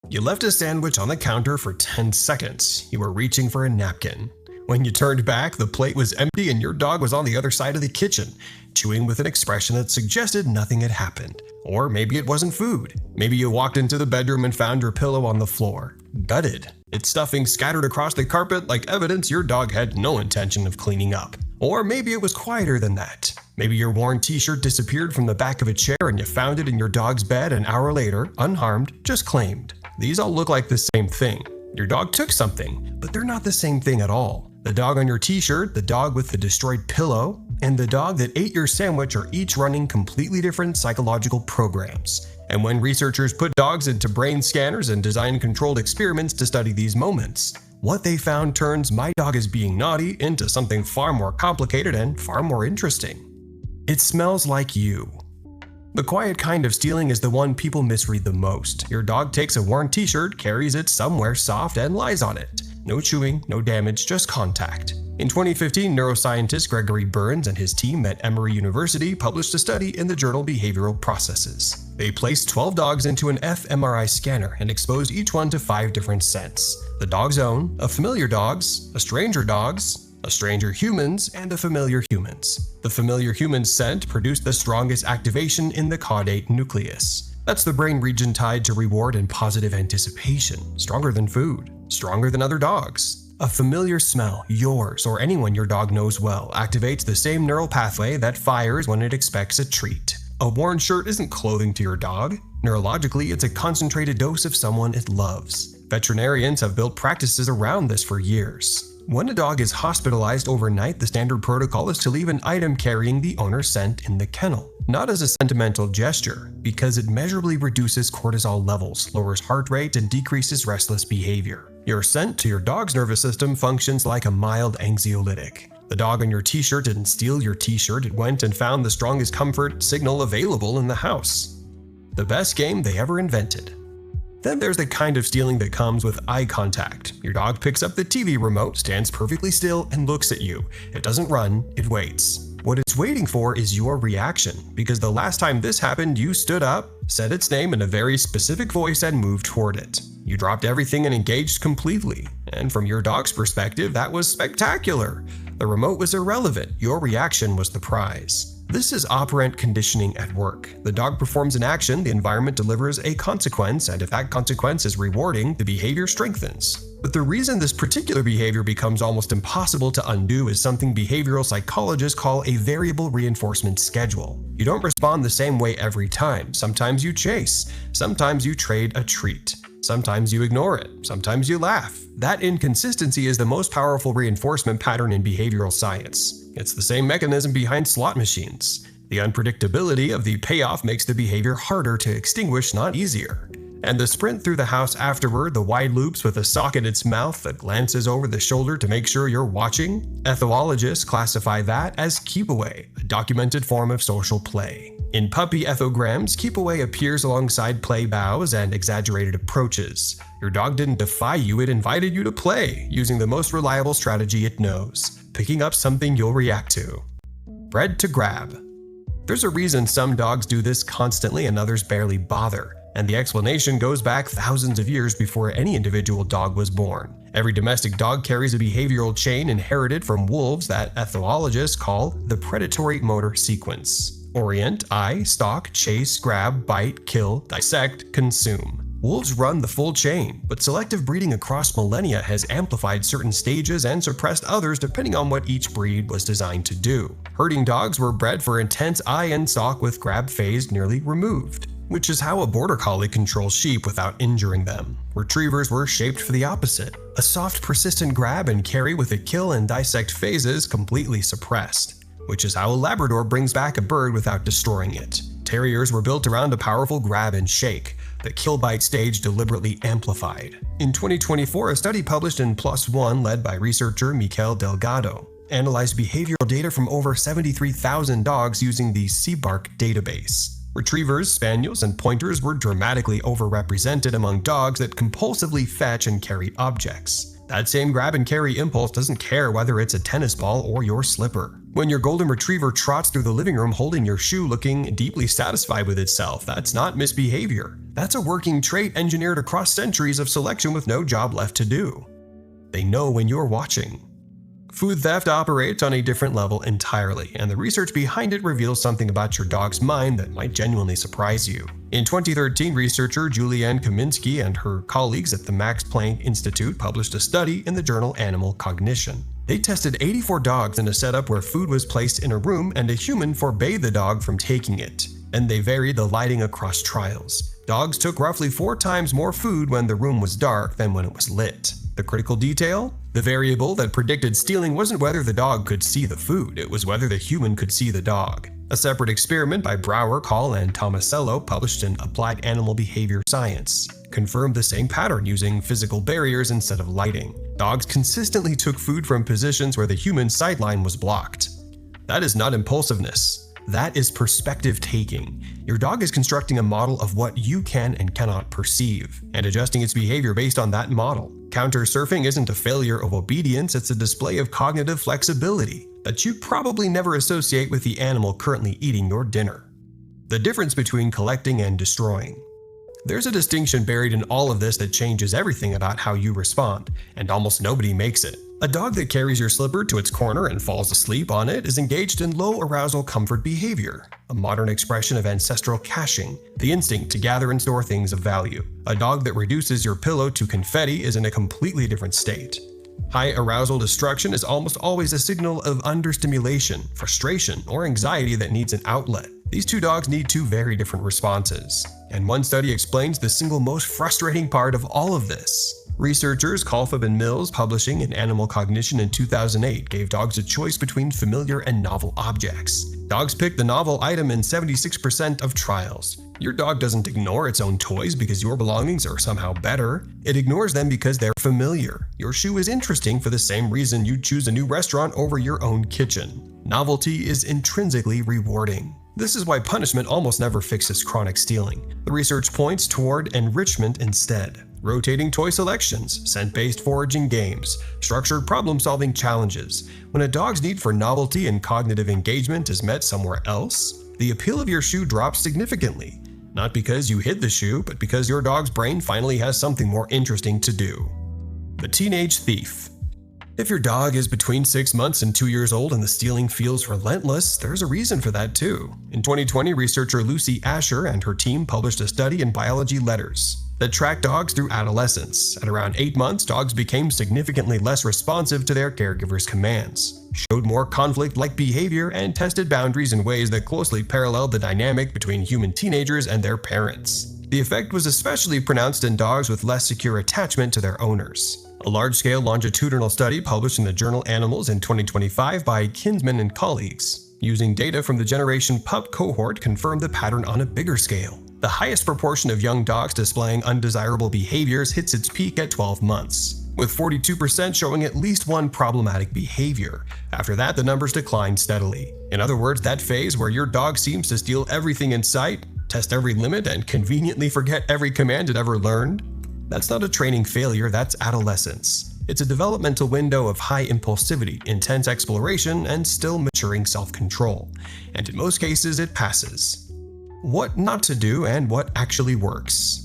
You left a sandwich on the counter for 10 seconds. You were reaching for a napkin. When you turned back, the plate was empty and your dog was on the other side of the kitchen, chewing with an expression that suggested nothing had happened. Or maybe it wasn't food. Maybe you walked into the bedroom and found your pillow on the floor, gutted, its stuffing scattered across the carpet like evidence your dog had no intention of cleaning up. Or maybe it was quieter than that. Maybe your worn t-shirt disappeared from the back of a chair and you found it in your dog's bed an hour later, unharmed, just claimed. These all look like the same thing. Your dog took something, but they're not the same thing at all. The dog on your t-shirt, the dog with the destroyed pillow, and the dog that ate your sandwich are each running completely different psychological programs. And when researchers put dogs into brain scanners and design controlled experiments to study these moments, what they found turns "my dog is being naughty" into something far more complicated and far more interesting. It smells like you. The quiet kind of stealing is the one people misread the most. Your dog takes a worn t-shirt, carries it somewhere soft, and lies on it. No chewing, no damage, just contact. In 2015, neuroscientist Gregory Burns and his team at Emory University published a study in the journal Behavioral Processes. They placed 12 dogs into an fMRI scanner and exposed each one to 5 different scents: the dog's own, a familiar dog's, a stranger human's, and a familiar human's. The familiar human's scent produced the strongest activation in the caudate nucleus. That's the brain region tied to reward and positive anticipation, stronger than food, stronger than other dogs. A familiar smell, yours or anyone your dog knows well, activates the same neural pathway that fires when it expects a treat. A worn shirt isn't clothing to your dog. Neurologically, it's a concentrated dose of someone it loves. Veterinarians have built practices around this for years. When a dog is hospitalized overnight, the standard protocol is to leave an item carrying the owner's scent in the kennel. Not as a sentimental gesture, because it measurably reduces cortisol levels, lowers heart rate, and decreases restless behavior. Your scent to your dog's nervous system functions like a mild anxiolytic. The dog on your t-shirt didn't steal your t-shirt, it went and found the strongest comfort signal available in the house. The best game they ever invented. Then there's the kind of stealing that comes with eye contact. Your dog picks up the TV remote, stands perfectly still, and looks at you. It doesn't run, it waits. What it's waiting for is your reaction, because the last time this happened, you stood up, said its name in a very specific voice, and moved toward it. You dropped everything and engaged completely. And from your dog's perspective, that was spectacular. The remote was irrelevant, your reaction was the prize. This is operant conditioning at work. The dog performs an action, the environment delivers a consequence, and if that consequence is rewarding, the behavior strengthens. But the reason this particular behavior becomes almost impossible to undo is something behavioral psychologists call a variable reinforcement schedule. You don't respond the same way every time. Sometimes you chase, sometimes you trade a treat. Sometimes you ignore it, sometimes you laugh. That inconsistency is the most powerful reinforcement pattern in behavioral science. It's the same mechanism behind slot machines. The unpredictability of the payoff makes the behavior harder to extinguish, not easier. And the sprint through the house afterward, the wide loops with a sock in its mouth that glances over the shoulder to make sure you're watching, ethologists classify that as keep away, a documented form of social play. In puppy ethograms, keep away appears alongside play bows and exaggerated approaches. Your dog didn't defy you, it invited you to play, using the most reliable strategy it knows, picking up something you'll react to. Bred to grab. There's a reason some dogs do this constantly and others barely bother, and the explanation goes back thousands of years before any individual dog was born. Every domestic dog carries a behavioral chain inherited from wolves that ethologists call the predatory motor sequence. Orient, eye, stalk, chase, grab, bite, kill, dissect, consume. Wolves run the full chain, but selective breeding across millennia has amplified certain stages and suppressed others depending on what each breed was designed to do. Herding dogs were bred for intense eye and stalk with grab phase nearly removed, which is how a border collie controls sheep without injuring them. Retrievers were shaped for the opposite, a soft, persistent grab and carry with the kill and dissect phases completely suppressed, which is how a Labrador brings back a bird without destroying it. Terriers were built around a powerful grab and shake, the kill-bite stage deliberately amplified. In 2024, a study published in PLOS ONE led by researcher Mikel Delgado analyzed behavioral data from over 73,000 dogs using the CBARC database. Retrievers, spaniels, and pointers were dramatically overrepresented among dogs that compulsively fetch and carry objects. That same grab and carry impulse doesn't care whether it's a tennis ball or your slipper. When your golden retriever trots through the living room holding your shoe looking deeply satisfied with itself, that's not misbehavior. That's a working trait engineered across centuries of selection with no job left to do. They know when you're watching. Food theft operates on a different level entirely, and the research behind it reveals something about your dog's mind that might genuinely surprise you. In 2013, researcher Julianne Kaminsky and her colleagues at the Max Planck Institute published a study in the journal Animal Cognition. They tested 84 dogs in a setup where food was placed in a room and a human forbade the dog from taking it, and they varied the lighting across trials. Dogs took roughly 4 times more food when the room was dark than when it was lit. The critical detail? The variable that predicted stealing wasn't whether the dog could see the food, it was whether the human could see the dog. A separate experiment by Brower, Call, and Tomasello, published in Applied Animal Behavior Science, confirmed the same pattern using physical barriers instead of lighting. Dogs consistently took food from positions where the human sightline was blocked. That is not impulsiveness. That is perspective taking. Your dog is constructing a model of what you can and cannot perceive, and adjusting its behavior based on that model. Counter-surfing isn't a failure of obedience, it's a display of cognitive flexibility that you'd probably never associate with the animal currently eating your dinner. The difference between collecting and destroying. There's a distinction buried in all of this that changes everything about how you respond, and almost nobody makes it. A dog that carries your slipper to its corner and falls asleep on it is engaged in low arousal comfort behavior, a modern expression of ancestral caching, the instinct to gather and store things of value. A dog that reduces your pillow to confetti is in a completely different state. High arousal destruction is almost always a signal of understimulation, frustration, or anxiety that needs an outlet. These two dogs need two very different responses, and one study explains the single most frustrating part of all of this. Researchers Kalfab and Mills, publishing in Animal Cognition in 2008, gave dogs a choice between familiar and novel objects. Dogs picked the novel item in 76% of trials. Your dog doesn't ignore its own toys because your belongings are somehow better. It ignores them because they're familiar. Your shoe is interesting for the same reason you'd choose a new restaurant over your own kitchen. Novelty is intrinsically rewarding. This is why punishment almost never fixes chronic stealing. The research points toward enrichment instead. Rotating toy selections, scent-based foraging games, structured problem-solving challenges. When a dog's need for novelty and cognitive engagement is met somewhere else, the appeal of your shoe drops significantly. Not because you hid the shoe, but because your dog's brain finally has something more interesting to do. The teenage thief. If your dog is between 6 months and 2 years old and the stealing feels relentless, there's a reason for that too. In 2020, researcher Lucy Asher and her team published a study in Biology Letters that tracked dogs through adolescence. At around 8 months, dogs became significantly less responsive to their caregivers' commands, showed more conflict-like behavior, and tested boundaries in ways that closely paralleled the dynamic between human teenagers and their parents. The effect was especially pronounced in dogs with less secure attachment to their owners. A large-scale longitudinal study published in the journal Animals in 2025 by Kinsman and colleagues, using data from the Generation Pup cohort, confirmed the pattern on a bigger scale. The highest proportion of young dogs displaying undesirable behaviors hits its peak at 12 months, with 42% showing at least one problematic behavior. After that, the numbers decline steadily. In other words, that phase where your dog seems to steal everything in sight, test every limit, and conveniently forget every command it ever learned, that's not a training failure, that's adolescence. It's a developmental window of high impulsivity, intense exploration, and still maturing self-control. And in most cases, it passes. What not to do and what actually works.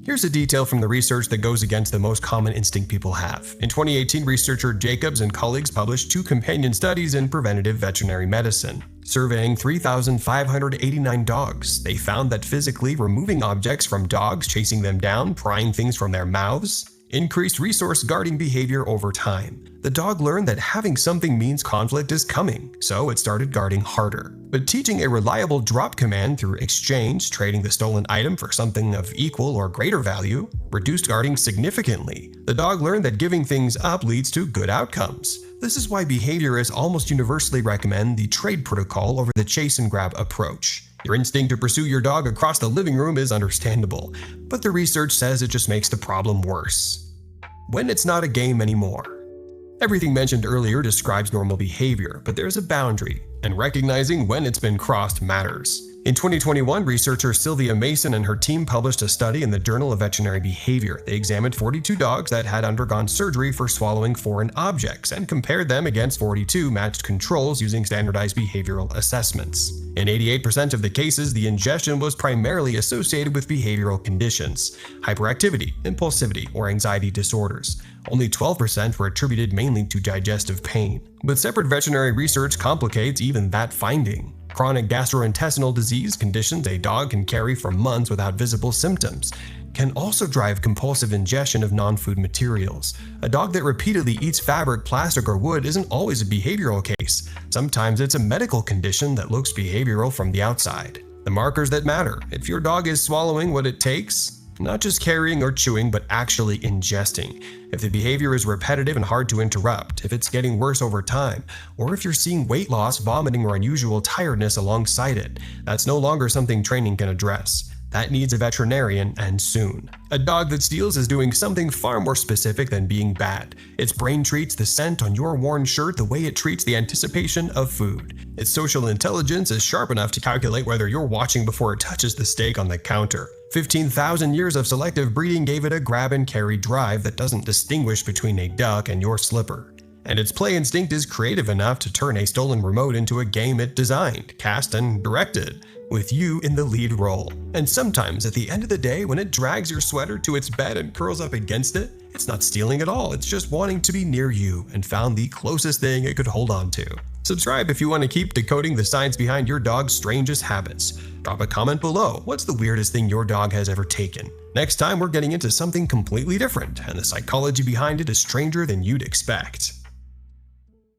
Here's a detail from the research that goes against the most common instinct people have. In 2018, researcher Jacobs and colleagues published 2 companion studies in preventative veterinary medicine. Surveying 3,589 dogs, they found that physically removing objects from dogs, chasing them down, prying things from their mouths, increased resource guarding behavior over time. The dog learned that having something means conflict is coming, so it started guarding harder. But teaching a reliable drop command through exchange, trading the stolen item for something of equal or greater value, reduced guarding significantly. The dog learned that giving things up leads to good outcomes. This is why behaviorists almost universally recommend the trade protocol over the chase and grab approach. Your instinct to pursue your dog across the living room is understandable, but the research says it just makes the problem worse. When it's not a game anymore. Everything mentioned earlier describes normal behavior, but there's a boundary, and recognizing when it's been crossed matters. In 2021, researcher Sylvia Mason and her team published a study in the Journal of Veterinary Behavior. They examined 42 dogs that had undergone surgery for swallowing foreign objects and compared them against 42 matched controls using standardized behavioral assessments. In 88% of the cases, the ingestion was primarily associated with behavioral conditions, hyperactivity, impulsivity, or anxiety disorders. Only 12% were attributed mainly to digestive pain. But separate veterinary research complicates even that finding. Chronic gastrointestinal disease, conditions a dog can carry for months without visible symptoms, can also drive compulsive ingestion of non-food materials. A dog that repeatedly eats fabric, plastic, or wood isn't always a behavioral case. Sometimes it's a medical condition that looks behavioral from the outside. The markers that matter: if your dog is swallowing what it takes, not just carrying or chewing, but actually ingesting. If the behavior is repetitive and hard to interrupt, if it's getting worse over time, or if you're seeing weight loss, vomiting, or unusual tiredness alongside it, that's no longer something training can address. That needs a veterinarian, and soon. A dog that steals is doing something far more specific than being bad. Its brain treats the scent on your worn shirt the way it treats the anticipation of food. Its social intelligence is sharp enough to calculate whether you're watching before it touches the steak on the counter. 15,000 years of selective breeding gave it a grab-and-carry drive that doesn't distinguish between a duck and your slipper. And its play instinct is creative enough to turn a stolen remote into a game it designed, cast, and directed, with you in the lead role. And sometimes, at the end of the day, when it drags your sweater to its bed and curls up against it, it's not stealing at all, it's just wanting to be near you and found the closest thing it could hold on to. Subscribe if you want to keep decoding the science behind your dog's strangest habits. Drop a comment below. What's the weirdest thing your dog has ever taken? Next time, we're getting into something completely different, and the psychology behind it is stranger than you'd expect.